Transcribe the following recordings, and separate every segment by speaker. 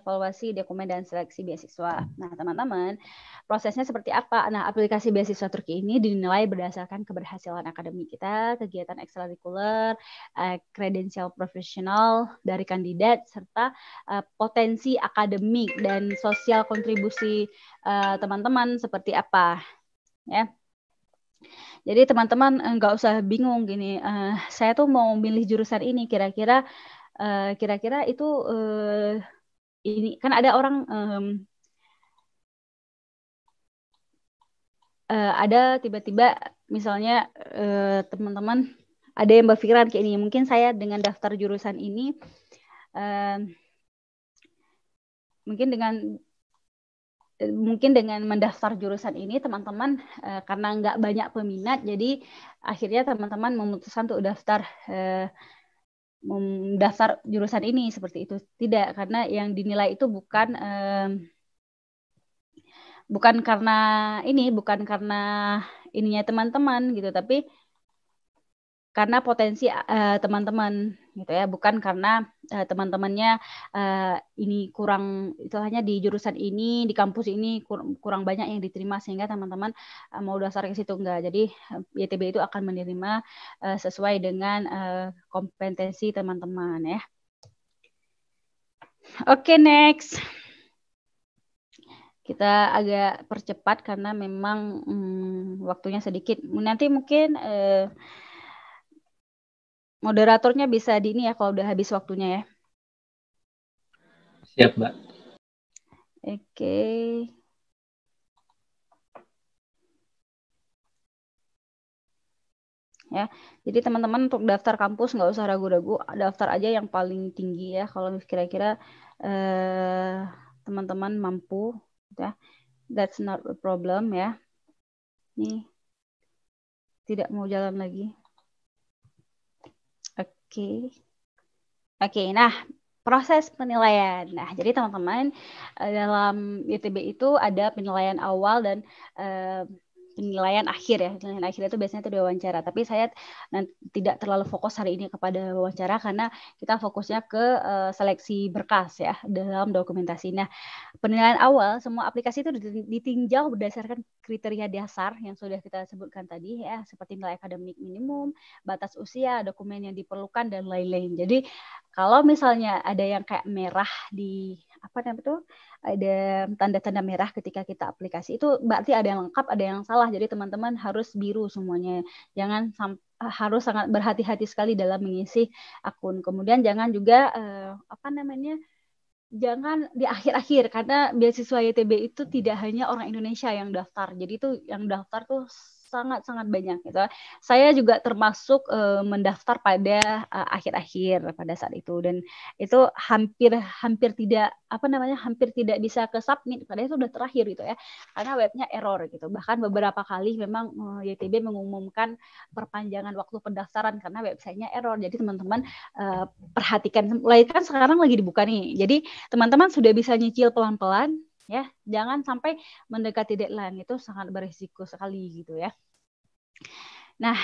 Speaker 1: evaluasi dokumen dan seleksi beasiswa. Nah, teman-teman, prosesnya seperti apa? Nah, aplikasi beasiswa Turki ini dinilai berdasarkan keberhasilan akademik kita, kegiatan ekstrakurikuler, kredensial profesional dari kandidat, serta potensi akademik dan sosial kontribusi teman-teman seperti apa. Ya. Jadi teman-teman nggak usah bingung gini, saya tuh mau milih jurusan ini, kira-kira itu ini kan ada orang ada tiba-tiba misalnya teman-teman ada yang berpikiran kayak ini, mungkin saya dengan daftar jurusan ini mungkin dengan mendaftar jurusan ini teman-teman karena nggak banyak peminat, jadi akhirnya teman-teman memutuskan untuk mendaftar jurusan ini seperti itu. Tidak, karena yang dinilai itu bukan karena ininya teman-teman gitu, tapi karena potensi teman-teman gitu ya, bukan karena teman-temannya ini kurang, istilahnya di jurusan ini, di kampus ini kurang banyak yang diterima sehingga teman-teman mau daftar ke situ, enggak. Jadi YTB itu akan menerima sesuai dengan kompetensi teman-teman ya. Oke, next. Kita agak percepat karena memang waktunya sedikit. Nanti mungkin moderatornya bisa di ini ya kalau udah habis waktunya ya.
Speaker 2: Siap, Mbak.
Speaker 1: Oke. Ya, jadi teman-teman untuk daftar kampus nggak usah ragu-ragu, daftar aja yang paling tinggi ya. Kalau kira-kira teman-teman mampu, ya, that's not a problem ya. Nih, tidak mau jalan lagi. Oke, nah proses penilaian. Nah, jadi teman-teman dalam YTB itu ada penilaian awal dan penilaian akhir ya. Penilaian akhir itu biasanya itu diwawancara. Tapi saya tidak terlalu fokus hari ini kepada wawancara karena kita fokusnya ke seleksi berkas ya dalam dokumentasi. Nah, penilaian awal semua aplikasi itu ditinjau berdasarkan kriteria dasar yang sudah kita sebutkan tadi ya, seperti nilai akademik minimum, batas usia, dokumen yang diperlukan dan lain-lain. Jadi kalau misalnya ada yang kayak merah di apa namanya itu, ada tanda-tanda merah ketika kita aplikasi, itu berarti ada yang lengkap, ada yang salah. Jadi teman-teman harus biru semuanya. Jangan harus sangat berhati-hati sekali dalam mengisi akun. Kemudian jangan juga jangan di akhir-akhir, karena beasiswa YTB itu tidak hanya orang Indonesia yang daftar. Jadi itu yang daftar tuh sangat-sangat banyak gitu. Saya juga termasuk mendaftar pada akhir-akhir pada saat itu, dan itu hampir tidak bisa ke submit padahal itu udah terakhir gitu ya, karena webnya error gitu. Bahkan beberapa kali memang YTB mengumumkan perpanjangan waktu pendaftaran karena websitenya error. Jadi teman-teman perhatikan, mulai kan sekarang lagi dibuka nih, jadi teman-teman sudah bisa nyicil pelan-pelan ya, jangan sampai mendekati deadline, itu sangat berisiko sekali gitu ya. Nah,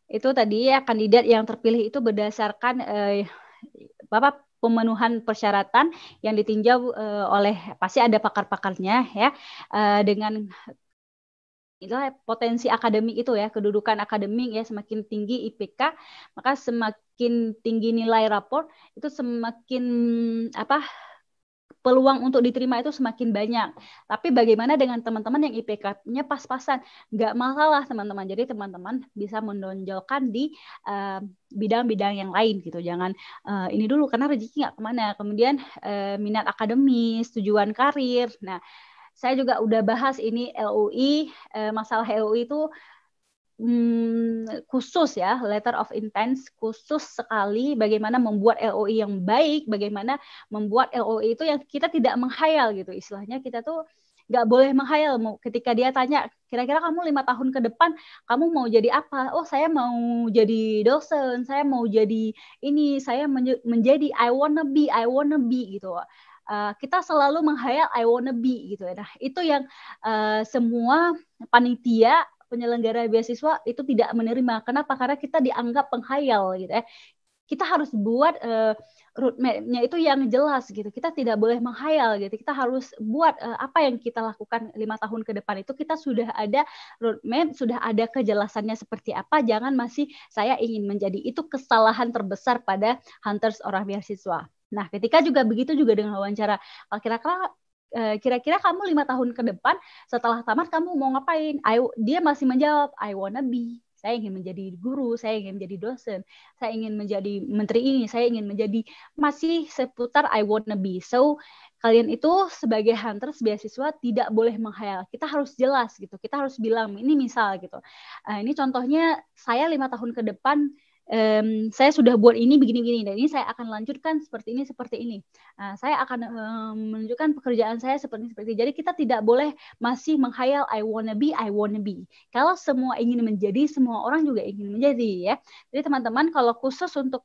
Speaker 1: itu tadi ya, kandidat yang terpilih itu berdasarkan pemenuhan persyaratan yang ditinjau oleh, pasti ada pakar-pakarnya ya, dengan itulah potensi akademik itu ya, kedudukan akademik ya, semakin tinggi IPK maka semakin tinggi nilai rapor, itu semakin peluang untuk diterima itu semakin banyak. Tapi bagaimana dengan teman-teman yang IPK-nya pas-pasan? Nggak masalah teman-teman. Jadi teman-teman bisa menonjolkan di bidang-bidang yang lain gitu. Jangan ini dulu karena rezeki nggak kemana. Kemudian minat akademis, tujuan karir. Nah, saya juga udah bahas ini LUI, masalah LUI itu khusus ya, letter of intent khusus sekali, bagaimana membuat LOI yang baik, bagaimana membuat LOI itu yang kita tidak menghayal gitu, istilahnya kita tuh nggak boleh menghayal. Ketika dia tanya, kira-kira kamu 5 tahun ke depan kamu mau jadi apa? Oh, saya mau jadi dosen, saya mau jadi ini, saya menjadi I wanna be gitu. Kita selalu menghayal I wanna be gitu ya. Nah, itu yang semua panitia penyelenggara beasiswa itu tidak menerima. Kenapa? Karena kita dianggap penghayal gitu ya. kita harus buat roadmap-nya itu yang jelas gitu. Kita tidak boleh menghayal gitu. Kita harus buat apa yang kita lakukan 5 tahun ke depan itu kita sudah ada roadmap, sudah ada kejelasannya seperti apa. Jangan masih saya ingin menjadi, itu kesalahan terbesar pada hunters orang beasiswa. Nah, ketika juga begitu juga dengan wawancara. Kira-kira kamu 5 tahun ke depan setelah tamat kamu mau ngapain? Dia masih menjawab, I wanna be. Saya ingin menjadi guru, saya ingin menjadi dosen, saya ingin menjadi menteri ini, saya ingin menjadi, masih seputar I wanna be. So, kalian itu sebagai hunters beasiswa tidak boleh menghayal. Kita harus jelas gitu. Kita harus bilang, ini misal gitu. Ini contohnya saya 5 tahun ke depan saya sudah buat ini begini-gini dan ini saya akan lanjutkan seperti ini. Saya akan menunjukkan pekerjaan saya seperti ini. Jadi kita tidak boleh masih menghayal I wanna be. Kalau semua ingin menjadi, semua orang juga ingin menjadi ya. Jadi teman-teman kalau khusus untuk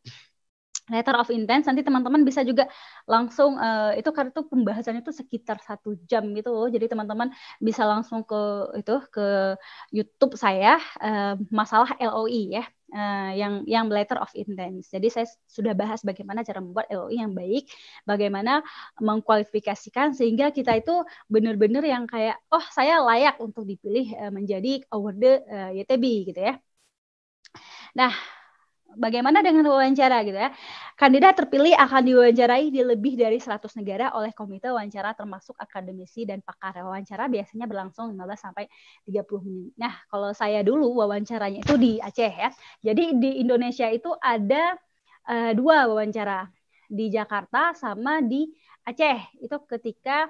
Speaker 1: letter of intent nanti teman-teman bisa juga langsung itu karena itu pembahasannya itu sekitar 1 jam gitu loh. Jadi teman-teman bisa langsung ke YouTube saya masalah LOI ya. Yang letter of intent. Jadi saya sudah bahas bagaimana cara membuat LOI yang baik, bagaimana mengkualifikasikan sehingga kita itu benar-benar yang kayak saya layak untuk dipilih menjadi award YTB gitu ya. Nah, bagaimana dengan wawancara gitu ya? Kandidat terpilih akan diwawancarai di lebih dari 100 negara oleh komite wawancara termasuk akademisi dan pakar. Wawancara biasanya berlangsung 15 sampai 30 menit. Nah, kalau saya dulu wawancaranya itu di Aceh ya. Jadi di Indonesia itu ada 2 wawancara, di Jakarta sama di Aceh. Itu ketika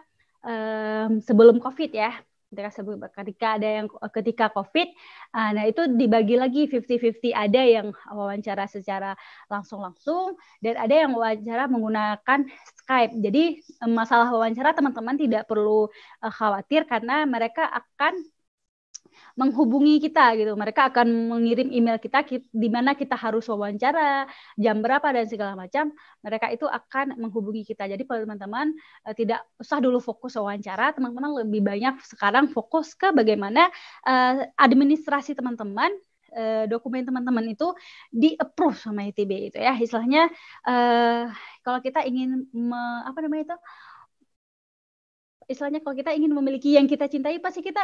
Speaker 1: sebelum COVID ya. Ketika COVID, nah itu dibagi lagi 50-50, ada yang wawancara secara langsung dan ada yang wawancara menggunakan Skype. Jadi masalah wawancara teman-teman tidak perlu khawatir karena mereka akan menghubungi kita gitu. Mereka akan mengirim email kita di mana kita harus wawancara, jam berapa dan segala macam. Mereka itu akan menghubungi kita. Jadi kalau teman-teman tidak usah dulu fokus wawancara, teman-teman lebih banyak sekarang fokus ke bagaimana administrasi teman-teman, dokumen teman-teman itu di-approve sama ITB itu ya. Istilahnya kalau kita ingin istilahnya kalau kita ingin memiliki yang kita cintai, pasti kita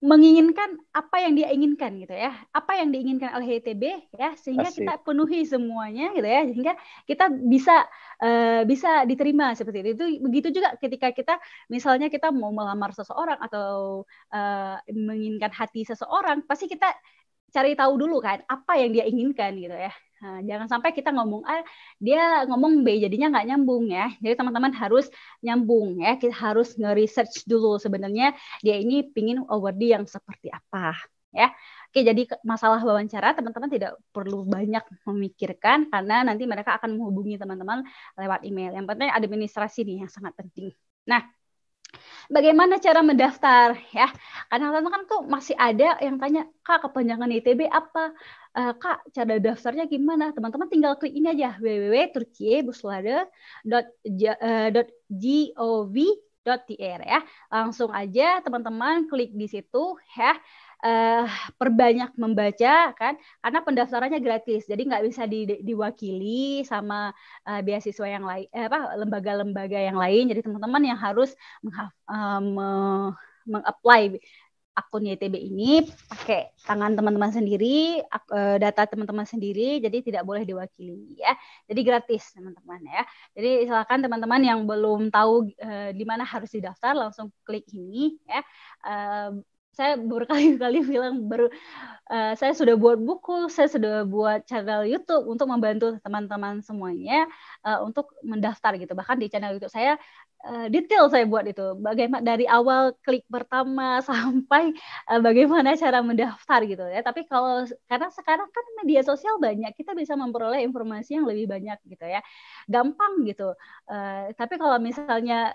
Speaker 1: menginginkan apa yang dia inginkan gitu ya, apa yang diinginkan oleh ITB ya, sehingga kita penuhi semuanya gitu ya, sehingga kita bisa diterima seperti itu. Begitu juga ketika kita misalnya kita mau melamar seseorang atau menginginkan hati seseorang, pasti kita cari tahu dulu kan apa yang dia inginkan gitu ya. Nah, jangan sampai kita ngomong A, dia ngomong B, jadinya nggak nyambung ya. Jadi teman-teman harus nyambung ya. Kita harus nge-research dulu sebenarnya dia ini pingin award yang seperti apa ya. Oke, jadi masalah wawancara teman-teman tidak perlu banyak memikirkan karena nanti mereka akan menghubungi teman-teman lewat email. Yang penting administrasi nih yang sangat penting. Nah, bagaimana cara mendaftar ya? Karena kan tuh masih ada yang tanya, Kak, kepanjangan ITB apa? Kak, cara daftarnya gimana? Teman-teman tinggal klik ini aja, www.turkiyebuslade.gov.tr ya. Langsung aja teman-teman klik di situ ya. Perbanyak membaca kan, karena pendaftarannya gratis, jadi nggak bisa diwakili sama beasiswa yang lain, lembaga-lembaga yang lain. Jadi teman-teman yang harus mengapply akun YTB ini pakai tangan teman-teman sendiri, data teman-teman sendiri, jadi tidak boleh diwakili ya. Jadi gratis teman-teman ya. Jadi silakan teman-teman yang belum tahu di mana harus didaftar langsung klik ini ya. Saya berkali-kali bilang saya sudah buat buku, saya sudah buat channel YouTube untuk membantu teman-teman semuanya untuk mendaftar gitu. Bahkan di channel YouTube saya detail saya buat itu. Bagaimana dari awal klik pertama sampai bagaimana cara mendaftar gitu ya. Tapi karena sekarang kan media sosial banyak, kita bisa memperoleh informasi yang lebih banyak gitu ya. Gampang gitu. Tapi kalau misalnya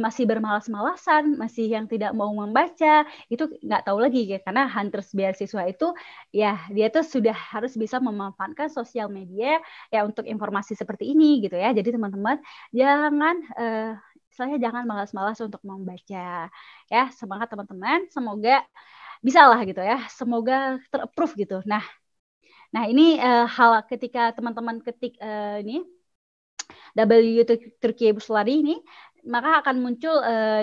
Speaker 1: masih bermalas-malasan, masih yang tidak mau membaca, itu nggak tahu lagi ya, karena hunters beasiswa itu ya dia tuh sudah harus bisa memanfaatkan sosial media ya untuk informasi seperti ini gitu ya. Jadi teman-teman jangan malas-malas untuk membaca ya. Semangat teman-teman, semoga bisa lah gitu ya, semoga ter-approve gitu. Nah Nah, ini hal ketika teman-teman ketik ini W Turkiye Buslari ini, maka akan muncul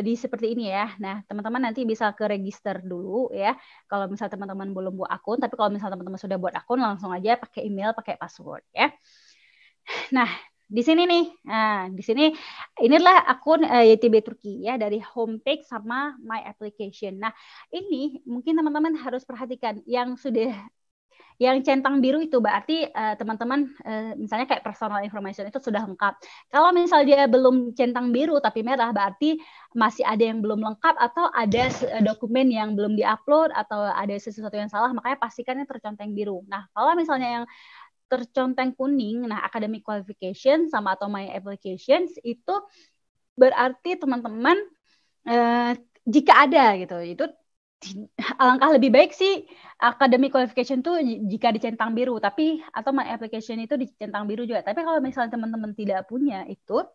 Speaker 1: di seperti ini ya. Nah, teman-teman nanti bisa ke register dulu ya. Kalau misal teman-teman belum buat akun, tapi kalau misal teman-teman sudah buat akun, langsung aja pakai email, pakai password ya. Nah, di sini nih, nah di sini inilah akun YTB Turki ya, dari homepage sama my application. Nah, ini mungkin teman-teman harus perhatikan yang centang biru itu berarti teman-teman misalnya kayak personal information itu sudah lengkap. Kalau misal dia belum centang biru tapi merah, berarti masih ada yang belum lengkap atau ada dokumen yang belum diupload atau ada sesuatu yang salah, makanya pastikannya terconteng biru. Nah, kalau misalnya yang terconteng kuning, nah academic qualification sama atau my applications itu berarti teman-teman jika ada gitu, itu alangkah lebih baik sih academic qualification tuh jika dicentang biru, tapi atau my application itu dicentang biru juga. Tapi kalau misalnya teman-teman tidak punya itu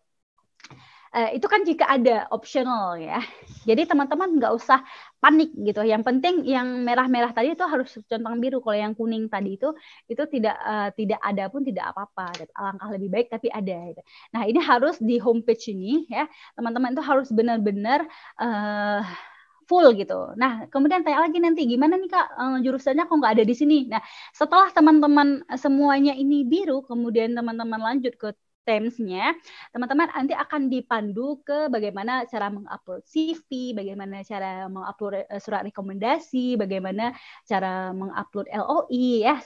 Speaker 1: kan jika ada optional ya. Jadi teman-teman nggak usah panik gitu. Yang penting yang merah-merah tadi itu harus centang biru. Kalau yang kuning tadi itu tidak ada pun tidak apa-apa. Alangkah lebih baik tapi ada. Gitu. Nah, ini harus di homepage ini ya. Teman-teman itu harus benar-benar full gitu. Nah, kemudian tanya lagi nanti, gimana nih Kak, jurusannya kok nggak ada di sini? Nah, setelah teman-teman semuanya ini biru, kemudian teman-teman lanjut ke Teams-nya, teman-teman nanti akan dipandu ke bagaimana cara mengupload CV, bagaimana cara mengupload surat rekomendasi, bagaimana cara mengupload LOI, ya.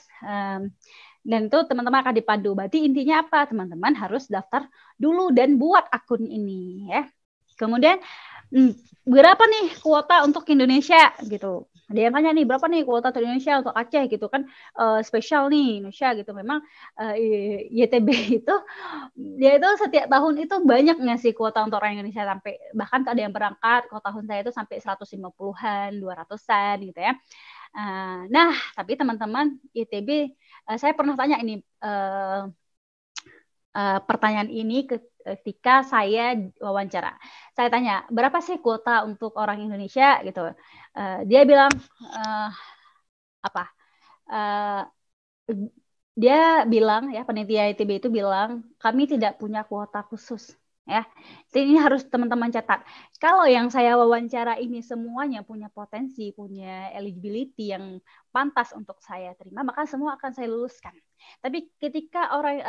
Speaker 1: Dan itu teman-teman akan dipandu. Berarti intinya apa? Teman-teman harus daftar dulu dan buat akun ini, ya. Kemudian berapa nih kuota untuk Indonesia gitu. Ada yang tanya nih, berapa nih kuota untuk Indonesia, untuk Aceh gitu kan, spesial nih Indonesia gitu. Memang YTB itu dia itu setiap tahun itu banyak ngasih kuota untuk orang Indonesia, sampai bahkan ada yang berangkat kalau tahun saya itu sampai 150-an, 200-an gitu ya. Nah, tapi teman-teman YTB, saya pernah tanya ini pertanyaan ini ketika saya wawancara. Saya tanya, berapa sih kuota untuk orang Indonesia gitu. Dia bilang apa? Dia bilang ya, panitia ITB itu bilang kami tidak punya kuota khusus ya. Ini harus teman-teman catat. Kalau yang saya wawancara ini semuanya punya potensi, punya eligibility yang pantas untuk saya terima, maka semua akan saya luluskan. Tapi ketika orang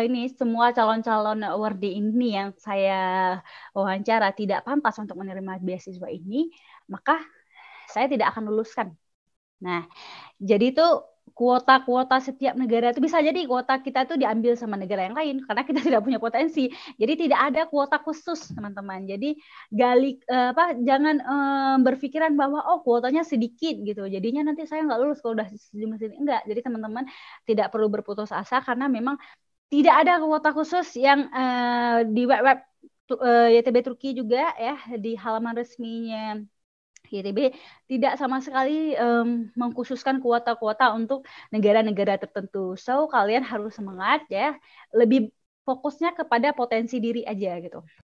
Speaker 1: ini semua calon-calon awardee ini yang saya wawancara tidak pantas untuk menerima beasiswa ini, maka saya tidak akan luluskan. Nah, jadi itu kuota-kuota setiap negara itu bisa jadi kuota kita itu diambil sama negara yang lain karena kita tidak punya potensi. Jadi tidak ada kuota khusus, teman-teman. Jadi jangan berpikiran bahwa kuotanya sedikit gitu. Jadinya nanti saya nggak lulus kalau udah sejumlah sini. Enggak. Jadi teman-teman tidak perlu berputus asa karena memang tidak ada kuota khusus yang di web YTB Turki juga ya, di halaman resminya YTB tidak sama sekali mengkhususkan kuota-kuota untuk negara-negara tertentu. So, kalian harus semangat ya, lebih fokusnya kepada potensi diri aja gitu.